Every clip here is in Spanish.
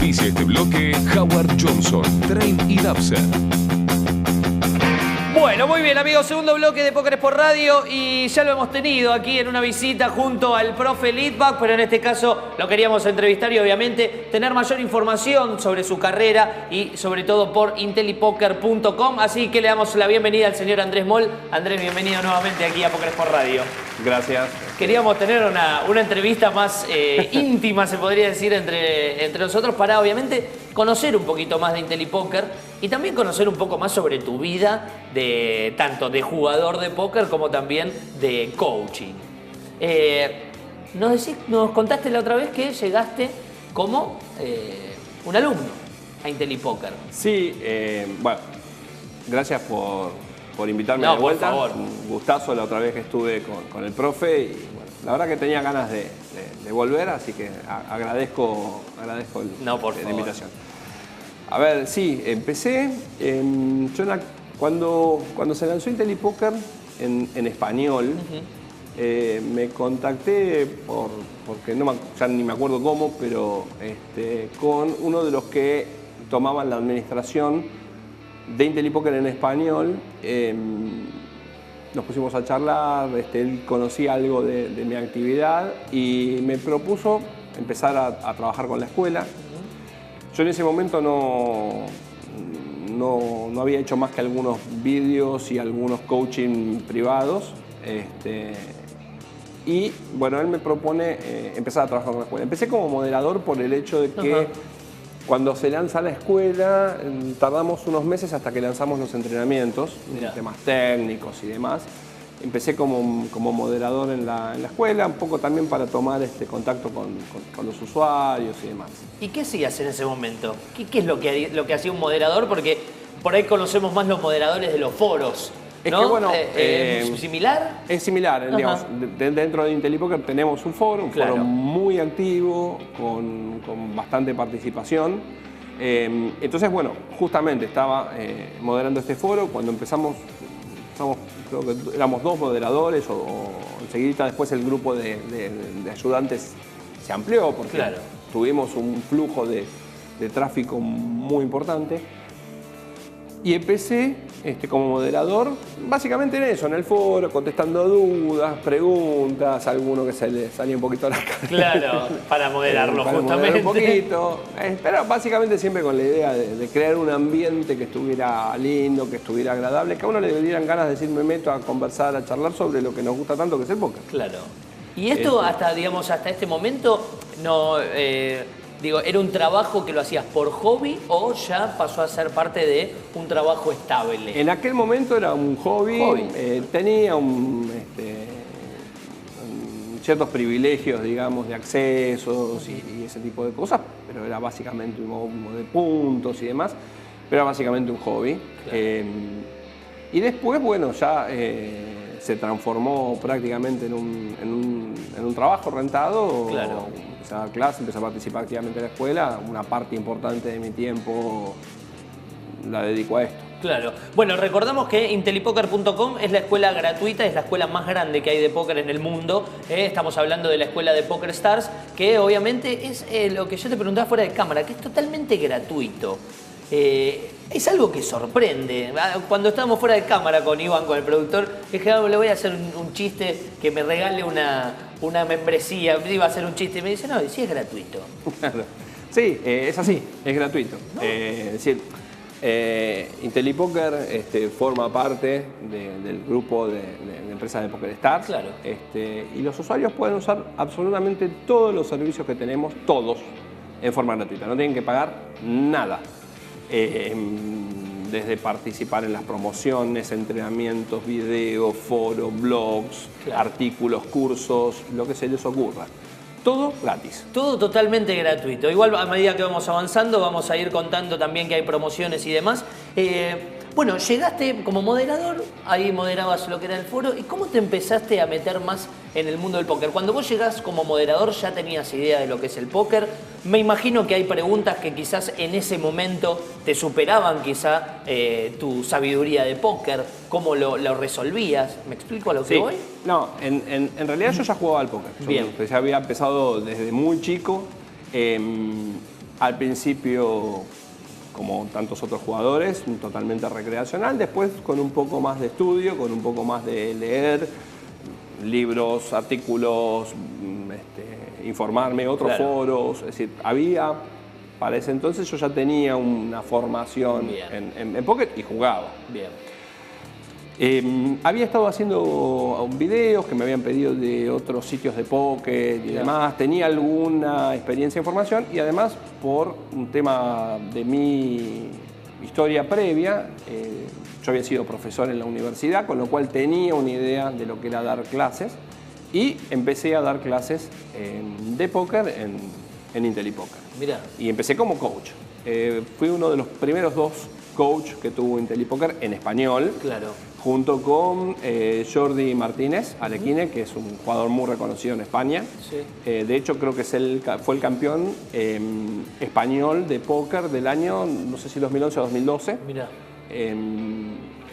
Auspicia este bloque Howard Johnson, Train y Dapser. Bueno, muy bien, amigos, segundo bloque de Póker por Radio y ya lo hemos tenido aquí en una visita junto al profe Litvak, pero en este caso lo queríamos entrevistar y obviamente tener mayor información sobre su carrera y sobre todo por intelipoker.com, así que le damos la bienvenida al señor Andrés Moll. Andrés, bienvenido nuevamente aquí a Póker por Radio. Gracias. Queríamos tener una entrevista más íntima, se podría decir, entre nosotros para obviamente conocer un poquito más de Intelipoker y también conocer un poco más sobre tu vida, tanto de jugador de póker como también de coaching. Nos contaste la otra vez que llegaste como un alumno a Intelipoker. Sí, bueno, gracias por invitarme No, de vuelta. por favor. Un gustazo la otra vez que estuve con el profe y bueno, la verdad que tenía ganas de volver, así que agradezco la invitación. A ver, sí, empecé, cuando se lanzó Intelipoker en español, me contacté porque ya ni me acuerdo cómo, pero con uno de los que tomaban la administración de Intelipoker en español. Nos pusimos a charlar, él conocía algo de mi actividad y me propuso empezar a trabajar con la escuela. Yo en ese momento no había hecho más que algunos vídeos y algunos coaching privados. Y bueno, él me propone empezar a trabajar con la escuela. Empecé como moderador por el hecho de que cuando se lanza la escuela tardamos unos meses hasta que lanzamos los entrenamientos, temas técnicos y demás. Empecé como moderador en la escuela, un poco también para tomar contacto con los usuarios y demás. ¿Y qué hacías en ese momento? ¿Qué es lo que hacía un moderador? Porque por ahí conocemos más los moderadores de los foros, ¿no? Es que bueno, ¿Es similar? Es similar, digamos, dentro de Intelipoker tenemos un foro muy activo, con bastante participación. Entonces, bueno, justamente estaba moderando este foro cuando empezamos, creo que éramos 2 moderadores o enseguida después el grupo de ayudantes se amplió porque tuvimos un flujo de tráfico muy importante. Y empecé como moderador, básicamente en eso, en el foro, contestando dudas, preguntas, alguno que se le salía un poquito a la cara. Claro, para moderarlo para justamente. Moderar un poquito, pero básicamente siempre con la idea de crear un ambiente que estuviera lindo, que estuviera agradable, que a uno le dieran ganas de decir, me meto a conversar, a charlar sobre lo que nos gusta tanto, que es el póker. Claro. Y esto hasta este momento no... ¿era un trabajo que lo hacías por hobby o ya pasó a ser parte de un trabajo estable? En aquel momento era un hobby. Tenía ciertos privilegios, digamos, de accesos y ese tipo de cosas, pero era básicamente un de puntos y demás, pero era básicamente un hobby. Claro. Y después, bueno, ya se transformó prácticamente en un trabajo rentado. Claro. Empecé a dar clases, empecé a participar activamente en la escuela. Una parte importante de mi tiempo la dedico a esto. Claro. Bueno, recordamos que intelipoker.com es la escuela gratuita, es la escuela más grande que hay de póker en el mundo. Estamos hablando de la escuela de Poker Stars, que obviamente es lo que yo te preguntaba fuera de cámara, que es totalmente gratuito. Es algo que sorprende. Cuando estábamos fuera de cámara con Iván, con el productor, dije, le voy a hacer un chiste, que me regale una membresía. Iba a hacer un chiste y me dice, no, sí es gratuito. Sí, es así, es gratuito. ¿No? Es decir, Intelipoker forma parte del grupo de empresas de Poker Stars. Claro. Y los usuarios pueden usar absolutamente todos los servicios que tenemos, todos, en forma gratuita. No tienen que pagar nada. Desde participar en las promociones, entrenamientos, videos, foros, blogs, artículos, cursos, lo que se les ocurra. Todo gratis. Todo totalmente gratuito. Igual a medida que vamos avanzando vamos a ir contando también que hay promociones y demás. Bueno, llegaste como moderador, ahí moderabas lo que era el foro. ¿Y cómo te empezaste a meter más en el mundo del póker? Cuando vos llegás como moderador ya tenías idea de lo que es el póker. Me imagino que hay preguntas que quizás en ese momento te superaban quizá tu sabiduría de póker. ¿Cómo lo resolvías? ¿Me explico a lo que voy? No, en realidad yo ya jugaba al póker. Yo ya había empezado desde muy chico. Al principio, como tantos otros jugadores, totalmente recreacional. Después con un poco más de estudio, con un poco más de leer libros, artículos, informarme, otros foros. Es decir, había, para ese entonces yo ya tenía una formación en póker y jugaba. Bien. Había estado haciendo videos que me habían pedido de otros sitios de póker y demás. Tenía alguna experiencia en formación y además por un tema de mi historia previa, yo había sido profesor en la universidad, con lo cual tenía una idea de lo que era dar clases y empecé a dar clases de póker en IntelliPoker. Mirá. Y empecé como coach. Fui uno de los primeros 2 coach que tuvo IntelliPoker en español. Claro. Junto con Jordi Martínez Alequine, que es un jugador muy reconocido en España. Sí. De hecho, creo que fue el campeón español de póker del año, no sé si 2011 o 2012. Mirá.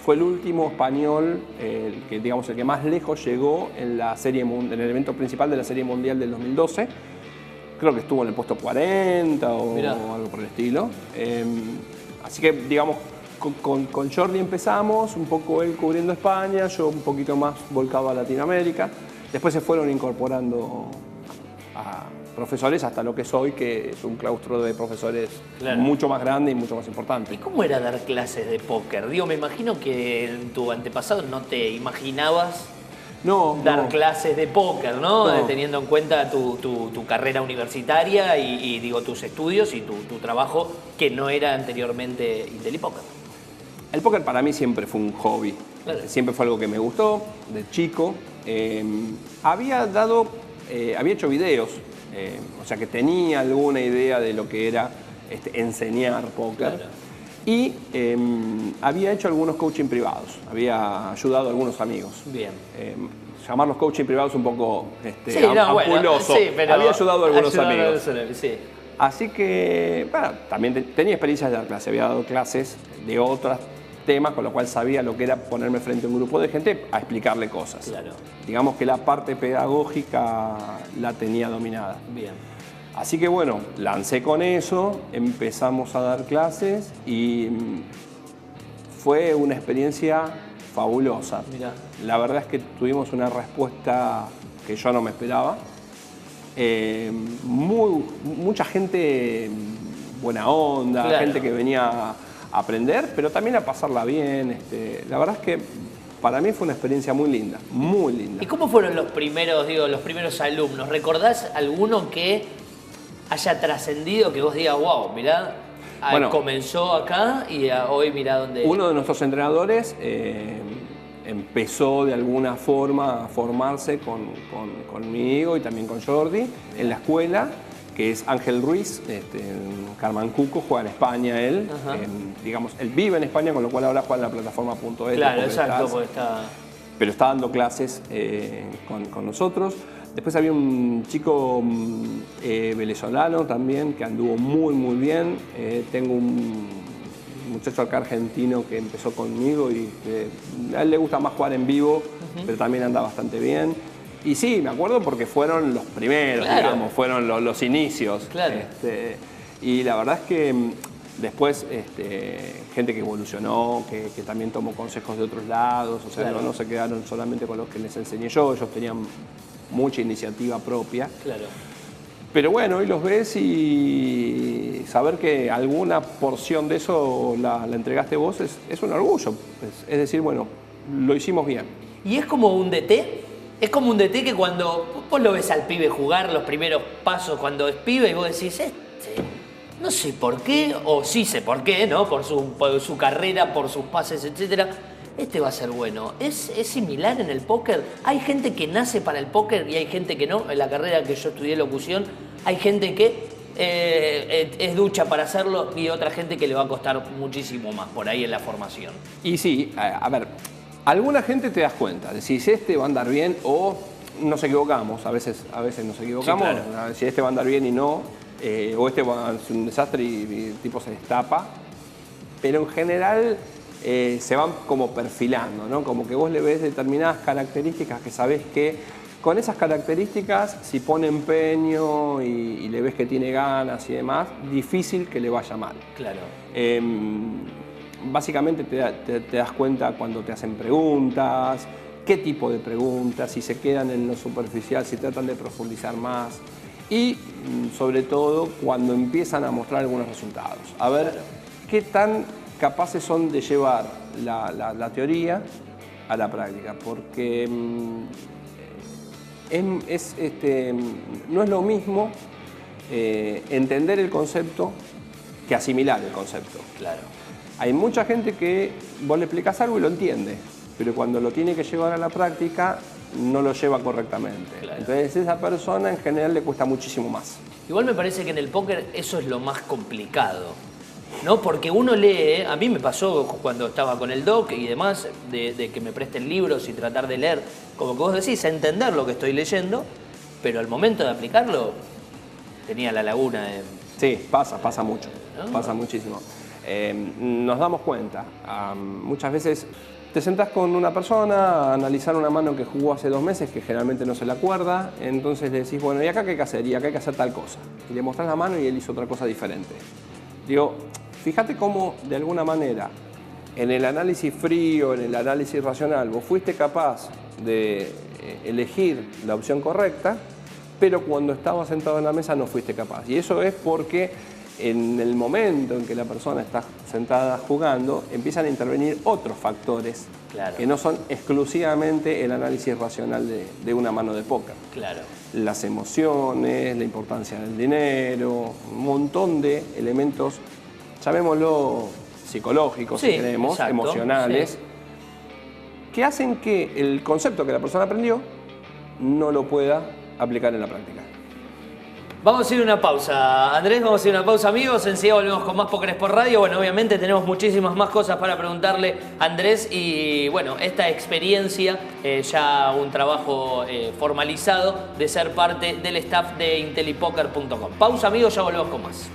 Fue el último español, el que más lejos llegó en el evento principal de la Serie Mundial del 2012. Creo que estuvo en el puesto 40 o algo por el estilo. Así que, digamos, con Jordi empezamos, un poco él cubriendo España, yo un poquito más volcado a Latinoamérica. Después se fueron incorporando a profesores hasta lo que soy, que es un claustro de profesores mucho más grande y mucho más importante. ¿Y cómo era dar clases de póker? Digo, me imagino que en tu antepasado no te imaginabas dar clases de póker, ¿no? Teniendo en cuenta tu carrera universitaria y digo, tus estudios y tu trabajo que no era anteriormente IntelliPoker. El póker para mí siempre fue un hobby. Claro. Siempre fue algo que me gustó, de chico. Había hecho videos, o sea que tenía alguna idea de lo que era enseñar póker. Claro. Y había hecho algunos coaching privados, había ayudado a algunos amigos. Bien. Llamarlos coaching privados un poco ampuloso. Sí, pero había ayudado a algunos amigos. Sí. Así que, bueno, también tenía experiencias de dar clases, había dado clases de otros temas, con lo cual sabía lo que era ponerme frente a un grupo de gente a explicarle cosas. Claro. Digamos que la parte pedagógica la tenía dominada. Bien. Así que bueno, lancé con eso, empezamos a dar clases y fue una experiencia fabulosa. Mirá. La verdad es que tuvimos una respuesta que yo no me esperaba. Mucha gente buena onda, gente que venía a aprender, pero también a pasarla bien. La verdad es que para mí fue una experiencia muy linda, muy linda. ¿Y cómo fueron los primeros alumnos? ¿Recordás alguno que haya trascendido, que vos digas, wow, mirá, comenzó acá y hoy mirá dónde... Uno de nuestros entrenadores empezó de alguna forma a formarse conmigo y también con Jordi en la escuela, que es Ángel Ruiz, en Carmancuco, juega en España él. Digamos, él vive en España, con lo cual ahora juega en la plataforma.es. Claro, exacto, porque está... Pero está dando clases con nosotros. Después había un chico venezolano también que anduvo muy, muy bien. Tengo un muchacho acá argentino que empezó conmigo y a él le gusta más jugar en vivo, pero también anda bastante bien. Y sí, me acuerdo porque fueron los primeros, digamos, fueron los inicios. Claro. Y la verdad es que después gente que evolucionó, que también tomó consejos de otros lados, o sea, no se quedaron solamente con los que les enseñé yo, ellos tenían mucha iniciativa propia. Claro. Pero bueno, hoy los ves y saber que alguna porción de eso la entregaste vos es un orgullo. Es decir, bueno, lo hicimos bien. ¿Y es como un DT? Es como un DT que cuando vos lo ves al pibe jugar los primeros pasos cuando es pibe y vos decís, no sé por qué, o sí sé por qué, ¿no? Por su carrera, por sus pases, etcétera. Va a ser bueno. ¿Es similar en el póker? Hay gente que nace para el póker y hay gente que no. En la carrera que yo estudié locución, hay gente que es ducha para hacerlo y otra gente que le va a costar muchísimo más por ahí en la formación. Y sí, a ver, alguna gente te das cuenta, decís va a andar bien o nos equivocamos, a veces nos equivocamos, sí, claro. Si va a andar bien y no, o va a ser un desastre y el tipo se destapa, pero en general se van como perfilando, ¿no? Como que vos le ves determinadas características que sabés que con esas características, si pone empeño y le ves que tiene ganas y demás, difícil que le vaya mal. Claro. Básicamente te das cuenta cuando te hacen preguntas, qué tipo de preguntas, si se quedan en lo superficial, si tratan de profundizar más y sobre todo cuando empiezan a mostrar algunos resultados. A ver qué tan capaces son de llevar la teoría a la práctica, porque no es lo mismo entender el concepto que asimilar el concepto. Claro. Hay mucha gente que vos le explicás algo y lo entiende, pero cuando lo tiene que llevar a la práctica no lo lleva correctamente. Claro. Entonces esa persona en general le cuesta muchísimo más. Igual me parece que en el póker eso es lo más complicado, ¿no? Porque uno lee, a mí me pasó cuando estaba con el doc y demás, de que me presten libros y tratar de leer, como que vos decís, entender lo que estoy leyendo, pero al momento de aplicarlo tenía la laguna. Sí, pasa mucho, ¿no? Pasa muchísimo. Nos damos cuenta, muchas veces te sentás con una persona a analizar una mano que jugó hace 2 meses, que generalmente no se la acuerda, entonces le decís, bueno, ¿y acá qué hay que hacer? Y acá hay que hacer tal cosa. Y le mostrás la mano y él hizo otra cosa diferente. Digo, fíjate cómo, de alguna manera, en el análisis frío, en el análisis racional, vos fuiste capaz de elegir la opción correcta, pero cuando estabas sentado en la mesa no fuiste capaz. Y eso es porque en el momento en que la persona está sentada jugando, empiezan a intervenir otros factores que no son exclusivamente el análisis racional de una mano de póker. Claro. Las emociones, la importancia del dinero, un montón de elementos, llamémoslo psicológicos, si queremos, exacto, emocionales, que hacen que el concepto que la persona aprendió no lo pueda aplicar en la práctica. Vamos a ir a una pausa, Andrés, vamos a ir a una pausa, amigos. Enseguida volvemos con más Poker Sport Radio. Bueno, obviamente tenemos muchísimas más cosas para preguntarle a Andrés y, bueno, esta experiencia, ya un trabajo formalizado de ser parte del staff de intelipoker.com. Pausa, amigos, ya volvemos con más.